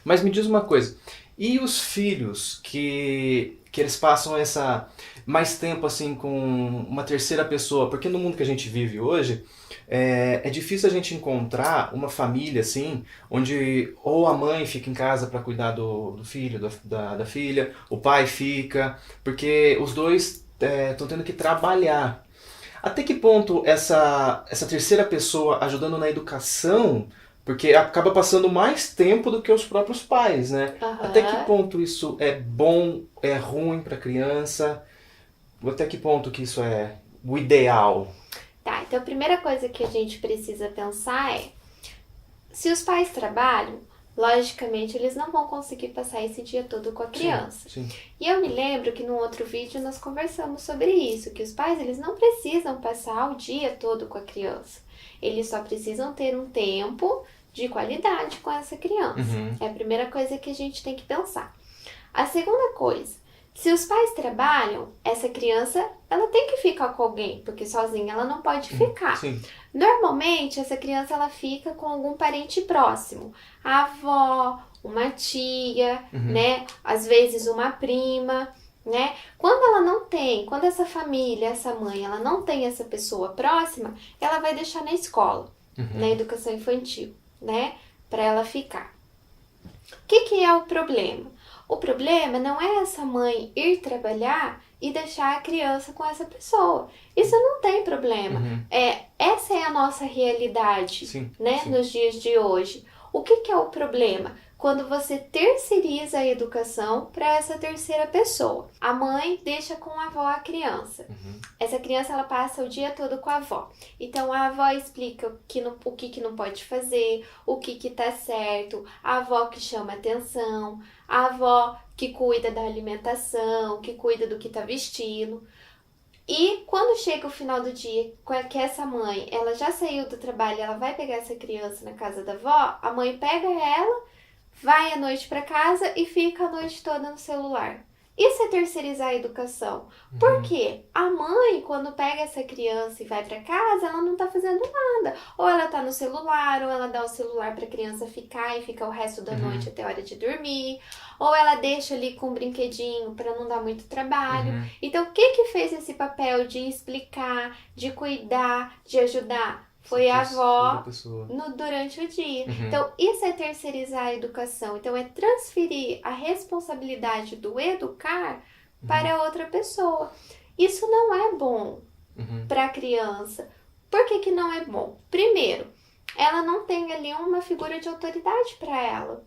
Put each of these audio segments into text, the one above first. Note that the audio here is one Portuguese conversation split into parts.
Mas me diz uma coisa, e os filhos que eles passam essa mais tempo assim com uma terceira pessoa? Porque no mundo que a gente vive hoje, é difícil a gente encontrar uma família assim, onde ou a mãe fica em casa para cuidar do filho, da filha, o pai fica, porque os dois estão tendo que trabalhar. Até que ponto essa terceira pessoa ajudando na educação, porque acaba passando mais tempo do que os próprios pais, né? Até que Aham. ponto isso é bom, é ruim para a criança? Até que ponto que isso é o ideal? Tá, então a primeira coisa que a gente precisa pensar é, se os pais trabalham, logicamente eles não vão conseguir passar esse dia todo com a Sim, criança. sim. E eu me lembro que num outro vídeo nós conversamos sobre isso, que os pais eles não precisam passar o dia todo com a criança. Eles só precisam ter um tempo de qualidade com essa criança. Uhum, É a primeira coisa que a gente tem que pensar. A segunda coisa, se os pais trabalham, essa criança ela tem que ficar com alguém, porque sozinha ela não pode uhum, ficar. sim. Normalmente essa criança ela fica com algum parente próximo, a avó, uma tia, Uhum, né? Às vezes uma prima, né? Quando ela não tem, quando essa família, essa mãe, ela não tem essa pessoa próxima, ela vai deixar na escola, na uhum, educação infantil, né? Para ela ficar. O que é o problema? O problema não é essa mãe ir trabalhar e deixar a criança com essa pessoa. Isso não tem problema. uhum, Essa é a nossa realidade, sim, né, sim. nos dias de hoje. O que é o problema? Quando você terceiriza a educação para essa terceira pessoa. A mãe deixa com a avó a criança. Uhum, Essa criança ela passa o dia todo com a avó. Então a avó explica o que não pode fazer, o que tá certo, a avó que chama atenção, a avó que cuida da alimentação, que cuida do que tá vestindo. E quando chega o final do dia, que essa mãe, ela já saiu do trabalho, ela vai pegar essa criança na casa da avó, a mãe pega ela, vai à noite para casa e fica a noite toda no celular. Isso é terceirizar a educação. Por uhum, quê? A mãe, quando pega essa criança e vai para casa, ela não tá fazendo nada. Ou ela tá no celular, ou ela dá o celular para a criança ficar e fica o resto da noite uhum, até a hora de dormir, ou ela deixa ali com um brinquedinho para não dar muito trabalho. uhum. Então, o que fez esse papel de explicar, de cuidar, de ajudar? Essa Foi a terceira avó pessoa. durante o dia. Uhum, Então, isso é terceirizar a educação. Então, é transferir a responsabilidade do educar uhum, para outra pessoa. Isso não é bom uhum, para a criança. Por que, que não é bom? Primeiro, ela não tem ali uma figura de autoridade para ela.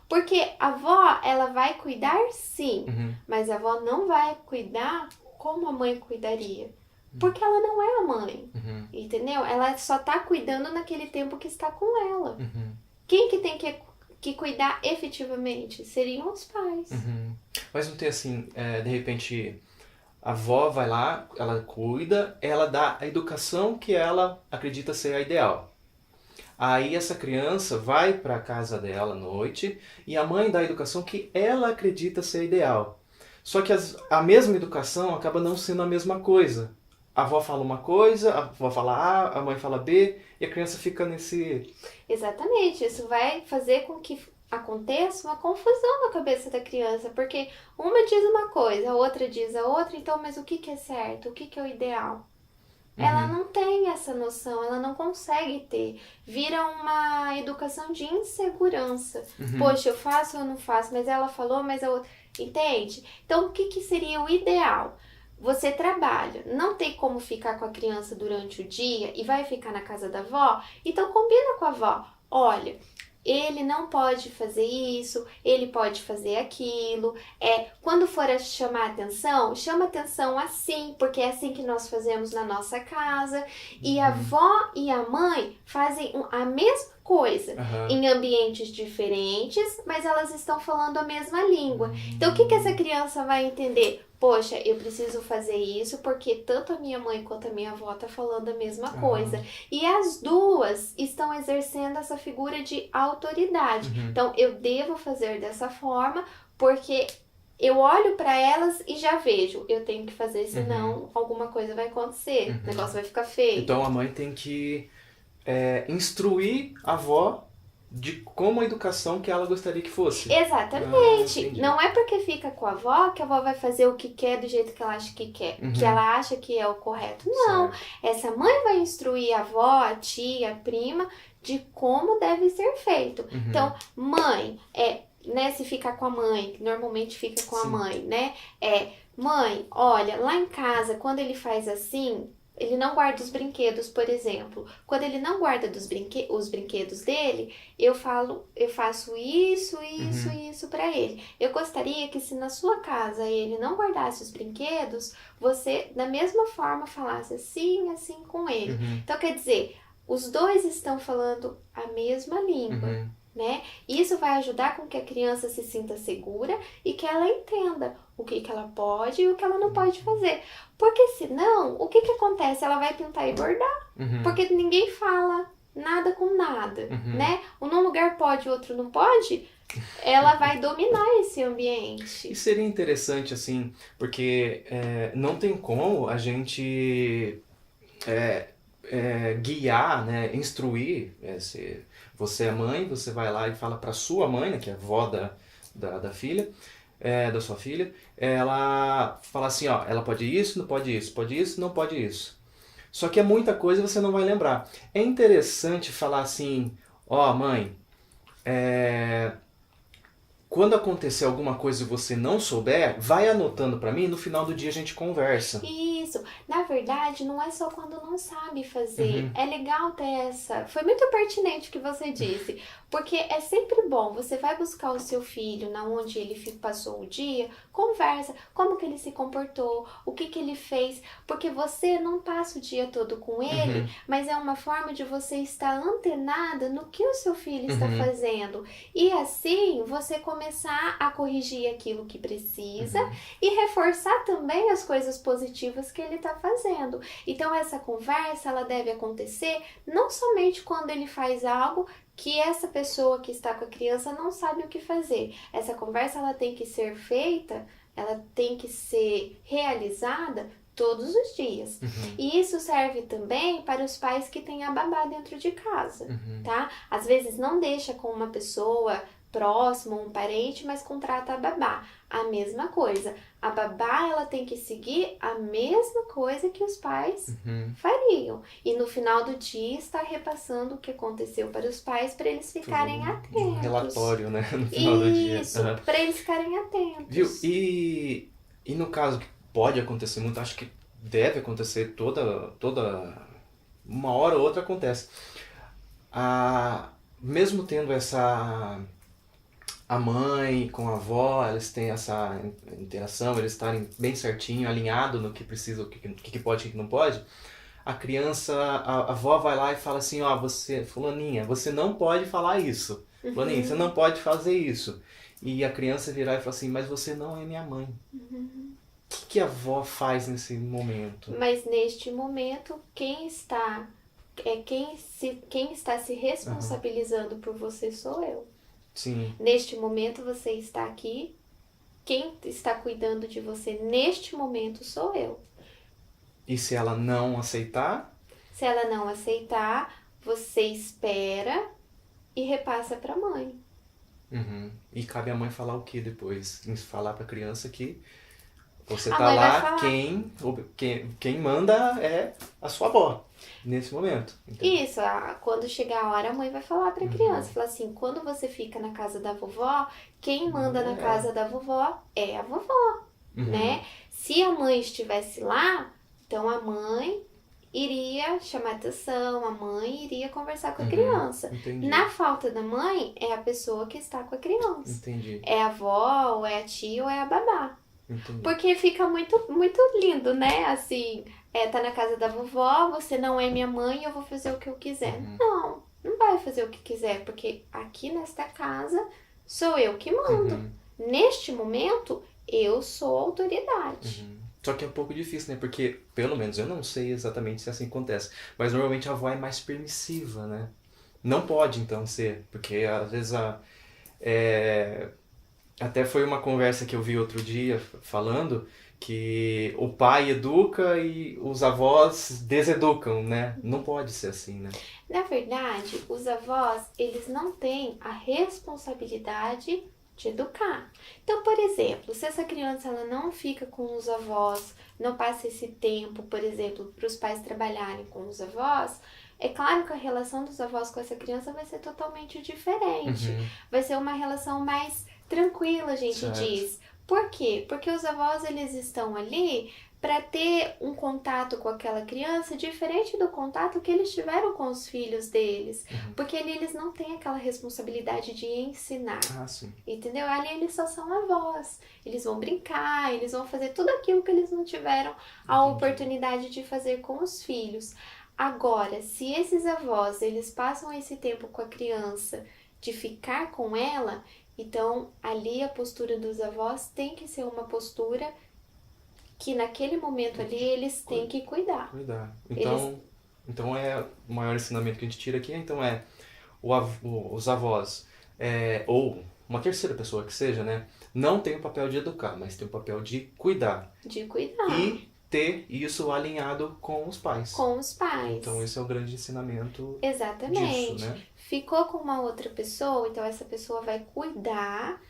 Porque a avó, ela vai cuidar sim, uhum, mas a avó não vai cuidar como a mãe cuidaria. Porque ela não é a mãe, uhum, entendeu? Ela só tá cuidando naquele tempo que está com ela. uhum, Quem que tem que cuidar efetivamente? Seriam os pais. uhum. Mas não tem assim, de repente, a avó vai lá, ela cuida, ela dá a educação que ela acredita ser a ideal. Aí essa criança vai para a casa dela à noite e a mãe dá a educação que ela acredita ser ideal. Só que a mesma educação acaba não sendo a mesma coisa. A avó fala uma coisa, a avó fala A, a mãe fala B e a criança fica nesse. Exatamente, isso vai fazer com que aconteça uma confusão na cabeça da criança, porque uma diz uma coisa, a outra diz a outra, então, mas o que é certo? O que é o ideal? Ela Uhum, não tem essa noção, ela não consegue ter. Vira uma educação de insegurança. uhum, Poxa, eu faço ou não faço, mas ela falou, mas eu. Entende? Então, o que seria o ideal? Você trabalha, não tem como ficar com a criança durante o dia e vai ficar na casa da avó? Então, combina com a avó. Olha, ele não pode fazer isso, ele pode fazer aquilo. Quando for a chamar atenção, chama atenção assim, porque é assim que nós fazemos na nossa casa. E a uhum, avó e a mãe fazem a mesma coisa aham, em ambientes diferentes, mas elas estão falando a mesma língua. Então, o que essa hum, criança vai entender? Poxa, eu preciso fazer isso porque tanto a minha mãe quanto a minha avó tá falando a mesma coisa. aham, E as duas estão exercendo essa figura de autoridade. uhum, Então, eu devo fazer dessa forma porque eu olho para elas e já vejo, eu tenho que fazer, uhum, senão alguma coisa vai acontecer, o uhum. negócio vai ficar feio. Então a mãe tem que instruir a avó de como a educação que ela gostaria que fosse. Exatamente. Entendi. Não é porque fica com a avó que a avó vai fazer o que quer do jeito que ela acha que quer, que ela acha que é o correto. Não. Certo. Essa mãe vai instruir a avó, a tia, a prima de como deve ser feito. Então, mãe, né, se ficar com a mãe, normalmente fica com a Sim. mãe, né? Mãe, olha, lá em casa, quando ele faz assim, ele não guarda os brinquedos, por exemplo. Quando ele não guarda os brinquedos dele, eu faço isso, isso e isso para ele. Eu gostaria que se na sua casa ele não guardasse os brinquedos, você da mesma forma falasse assim, assim com ele. Então quer dizer, os dois estão falando a mesma língua, né? Isso vai ajudar com que a criança se sinta segura e que ela entenda o que ela pode e o que ela não pode fazer. Porque senão, o que acontece? Ela vai pintar e bordar. Porque ninguém fala nada com nada, né? Num lugar pode, o outro não pode, ela vai dominar esse ambiente. E seria interessante, assim, porque não tem como a gente guiar, né, instruir. Se você é mãe, você vai lá e fala para sua mãe, né, que é a avó da filha, da sua filha, ela fala assim, ó, ela pode isso, não pode isso, pode isso, não pode isso. Só que é muita coisa e você não vai lembrar. É interessante falar assim, ó, mãe, quando acontecer alguma coisa e você não souber, vai anotando pra mim, no final do dia a gente conversa. Isso. Na verdade, não é só quando não sabe fazer. É legal ter essa... Foi muito pertinente o que você disse. Porque é sempre bom, você vai buscar o seu filho na onde ele passou o dia, conversa, como que ele se comportou, o que ele fez. Porque você não passa o dia todo com ele, mas é uma forma de você estar antenada no que o seu filho está fazendo. E assim, você começar a corrigir aquilo que precisa e reforçar também as coisas positivas que ele está fazendo. Então essa conversa, ela deve acontecer não somente quando ele faz algo que essa pessoa que está com a criança não sabe o que fazer. Essa conversa, ela tem que ser feita, ela tem que ser realizada todos os dias. E isso serve também para os pais que têm a babá dentro de casa, tá? Às vezes não deixa com uma pessoa próxima, um parente, mas contrata a babá. A mesma coisa. A babá, ela tem que seguir a mesma coisa que os pais fariam. E no final do dia está repassando o que aconteceu para os pais para eles ficarem atentos. Um relatório, né? No final do dia. Isso, para eles ficarem atentos. Viu? E no caso que pode acontecer muito, acho que deve acontecer toda uma hora ou outra acontece. Mesmo tendo a mãe com a avó, eles têm essa interação, eles estarem bem certinho, alinhado no que precisa, o que pode e o que não pode, a criança, a avó vai lá e fala assim, ó, você, fulaninha, você não pode falar isso. Fulaninha, você não pode fazer isso. E a criança virar e falar assim, mas você não é minha mãe. O que a avó faz nesse momento? Mas neste momento, quem está se responsabilizando por você sou eu. Sim. Neste momento você está aqui, quem está cuidando de você neste momento sou eu. E se ela não aceitar? Se ela não aceitar, você espera e repassa para a mãe. E cabe a mãe falar o que depois? Falar para a criança que você A tá mãe vai lá, falar. quem manda é a sua avó, nesse momento. Entendeu? Isso, quando chegar a hora, a mãe vai falar pra criança. Fala assim, quando você fica na casa da vovó, quem manda na casa da vovó é a vovó, né? Se a mãe estivesse lá, então a mãe iria chamar atenção, a mãe iria conversar com a criança. Entendi. Na falta da mãe, é a pessoa que está com a criança. Entendi. É a avó, ou é a tia, ou é a babá. Entendi. Porque fica muito, muito lindo, né? Assim, tá na casa da vovó, você não é minha mãe, eu vou fazer o que eu quiser. Não vai fazer o que quiser, porque aqui nesta casa sou eu que mando. Neste momento, eu sou a autoridade. Só que é um pouco difícil, né? Porque, pelo menos, eu não sei exatamente se assim acontece, mas normalmente a avó é mais permissiva, né? Não pode, então, ser, porque às vezes até foi uma conversa que eu vi outro dia falando que o pai educa e os avós deseducam, né? Não pode ser assim, né? Na verdade, os avós, eles não têm a responsabilidade de educar. Então, por exemplo, se essa criança ela não fica com os avós, não passa esse tempo, por exemplo, para os pais trabalharem com os avós, é claro que a relação dos avós com essa criança vai ser totalmente diferente. Uhum, Vai ser uma relação mais tranquila, a gente certo. diz. Por quê? Porque os avós eles estão ali para ter um contato com aquela criança diferente do contato que eles tiveram com os filhos deles. Uhum. Porque ali eles não têm aquela responsabilidade de ensinar. Ah, sim. Entendeu? Ali eles só são avós. Eles vão brincar, eles vão fazer tudo aquilo que eles não tiveram a Entendi. oportunidade de fazer com os filhos. Agora, se esses avós eles passam esse tempo com a criança de ficar com ela, então ali a postura dos avós tem que ser uma postura que naquele momento ali eles têm que cuidar. Cuidar. Eles, Então o maior ensinamento que a gente tira aqui então é os avós, ou uma terceira pessoa que seja, né? Não tem o papel de educar, mas tem o papel de cuidar. de cuidar E ter isso alinhado com os pais. com os pais. Então esse é o grande ensinamento disso, Exatamente. né? Ficou com uma outra pessoa, então essa pessoa vai cuidar,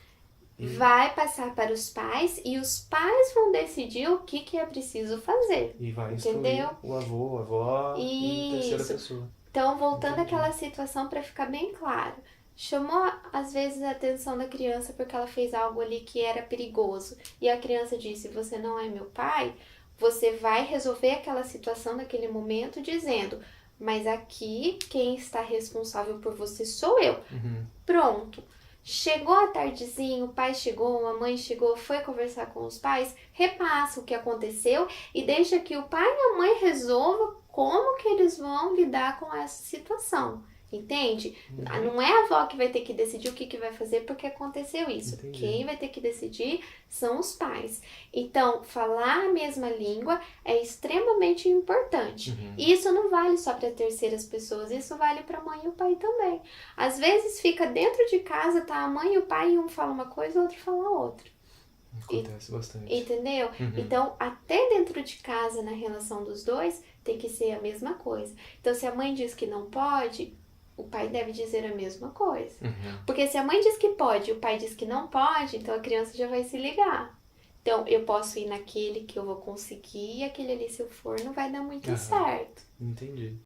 E, vai passar para os pais e os pais vão decidir o que é preciso fazer. e vai instruir Entendeu? o avô, a avó e a terceira Isso. pessoa. Então, voltando Entendi. àquela situação para ficar bem claro. Chamou às vezes a atenção da criança porque ela fez algo ali que era perigoso. E a criança disse: "Você não é meu pai". Você vai resolver aquela situação naquele momento dizendo: "Mas aqui quem está responsável por você sou eu". Uhum. Pronto. Chegou a tardezinha, o pai chegou, a mãe chegou, foi conversar com os pais, repassa o que aconteceu e deixa que o pai e a mãe resolvam como que eles vão lidar com essa situação. Entende? Uhum. Não é a avó que vai ter que decidir o que vai fazer porque aconteceu isso. Entendi. Quem vai ter que decidir são os pais. Então, falar a mesma língua é extremamente importante. Uhum. E isso não vale só para terceiras pessoas, isso vale para a mãe e o pai também. Às vezes fica dentro de casa, tá a mãe e o pai, e um fala uma coisa, o outro fala outra. Acontece bastante. Entendeu? Uhum. Então, até dentro de casa, na relação dos dois, tem que ser a mesma coisa. Então, se a mãe diz que não pode, o pai deve dizer a mesma coisa. Uhum. Porque se a mãe diz que pode e o pai diz que não pode, então a criança já vai se ligar. Então, eu posso ir naquele que eu vou conseguir e aquele ali, se eu for, não vai dar muito Aham. certo. Entendi.